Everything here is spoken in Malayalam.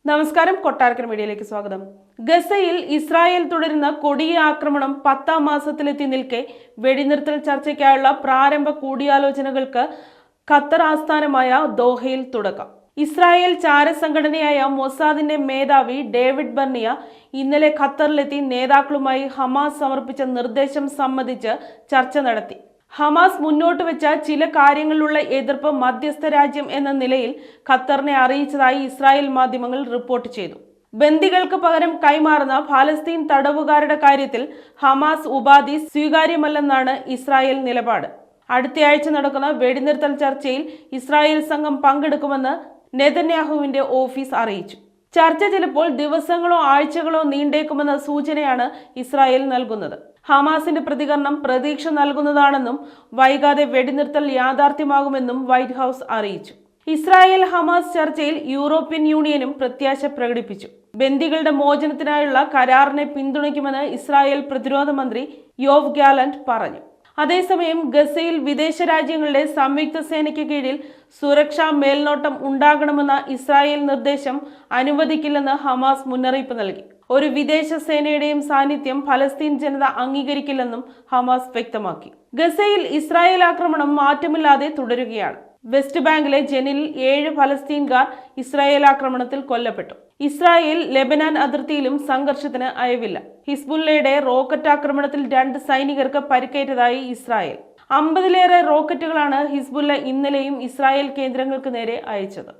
നമസ്കാരം, കൊട്ടാരക്കര മീഡിയയിലേക്ക് സ്വാഗതം. ഗസയിൽ ഇസ്രായേൽ തുടരുന്ന കൊടിയ ആക്രമണം 10ാം മാസത്തിലെത്തി നിൽക്കെ വെടിനിർത്തൽ ചർച്ചയ്ക്കായുള്ള പ്രാരംഭ കൂടിയാലോചനകൾക്ക് ഖത്തർ ആസ്ഥാനമായ ദോഹയിൽ തുടക്കം. ഇസ്രായേൽ ചാരസംഘടനയായ മൊസാദിന്റെ മേധാവി ഡേവിഡ് ബർണിയ ഇന്നലെ ഖത്തറിലെത്തി നേതാക്കളുമായി ഹമാസ് സമർപ്പിച്ച നിർദ്ദേശം സംബന്ധിച്ച് ചർച്ച നടത്തി. ഹമാസ് മുന്നോട്ട് വെച്ച ചില കാര്യങ്ങളിലുള്ള എതിർപ്പ് മധ്യസ്ഥ രാജ്യം എന്ന നിലയിൽ ഖത്തറിനെ അറിയിച്ചതായി ഇസ്രായേൽ മാധ്യമങ്ങൾ റിപ്പോർട്ട് ചെയ്തു. ബന്ദികൾക്ക് പകരം കൈമാറുന്ന ഫലസ്തീൻ തടവുകാരുടെ കാര്യത്തിൽ ഹമാസ് ഉപാധി സ്വീകാര്യമല്ലെന്നാണ് ഇസ്രായേൽ നിലപാട്. അടുത്തയാഴ്ച നടക്കുന്ന വെടിനിർത്തൽ ചർച്ചയിൽ ഇസ്രായേൽ സംഘം പങ്കെടുക്കുമെന്ന് നെതന്യാഹുവിന്റെ ഓഫീസ് അറിയിച്ചു. ചർച്ച ചിലപ്പോൾ ദിവസങ്ങളോ ആഴ്ചകളോ നീണ്ടേക്കുമെന്ന സൂചനയാണ് ഇസ്രായേൽ നൽകുന്നത്. ഹമാസിന്റെ പ്രതികരണം പ്രതീക്ഷ നൽകുന്നതാണെന്നും വൈകാതെ വെടിനിർത്തൽ യാഥാർത്ഥ്യമാകുമെന്നും വൈറ്റ് ഹൗസ് അറിയിച്ചു. ഇസ്രായേൽ ഹമാസ് ചർച്ചയിൽ യൂറോപ്യൻ യൂണിയനും പ്രത്യാശ പ്രകടിപ്പിച്ചു. ബന്ദികളുടെ മോചനത്തിനായുള്ള കരാറിനെ പിന്തുണയ്ക്കുമെന്ന് ഇസ്രായേൽ പ്രതിരോധ മന്ത്രി യോവ് ഗാലന്റ് പറഞ്ഞു. അതേസമയം ഗസയിൽ വിദേശ രാജ്യങ്ങളുടെ സംയുക്ത സേനയ്ക്ക് കീഴിൽ സുരക്ഷാ മേൽനോട്ടം ഉണ്ടാകണമെന്ന ഇസ്രായേൽ നിർദ്ദേശം അനുവദിക്കില്ലെന്ന് ഹമാസ് മുന്നറിയിപ്പ് നൽകി. ഒരു വിദേശ സേനയുടെയും സാന്നിധ്യം ഫലസ്തീൻ ജനത അംഗീകരിക്കില്ലെന്നും ഹമാസ് വ്യക്തമാക്കി. ഗസയിൽ ഇസ്രായേൽ ആക്രമണം മാറ്റമില്ലാതെ തുടരുകയാണ്. വെസ്റ്റ് ബാങ്കിലെ ജനീനിൽ 7 ഫലസ്തീൻകാർ ഇസ്രായേൽ ആക്രമണത്തിൽ കൊല്ലപ്പെട്ടു. ഇസ്രായേൽ ലെബനാൻ അതിർത്തിയിലും സംഘർഷത്തിന് അയവില്ല. ഹിസ്ബുള്ളയുടെ റോക്കറ്റ് ആക്രമണത്തിൽ 2 സൈനികർക്ക് പരിക്കേറ്റതായി ഇസ്രായേൽ. 50ലേറെ റോക്കറ്റുകളാണ് ഹിസ്ബുള്ള ഇന്നലെയും ഇസ്രായേൽ കേന്ദ്രങ്ങൾക്ക് നേരെ അയച്ചത്.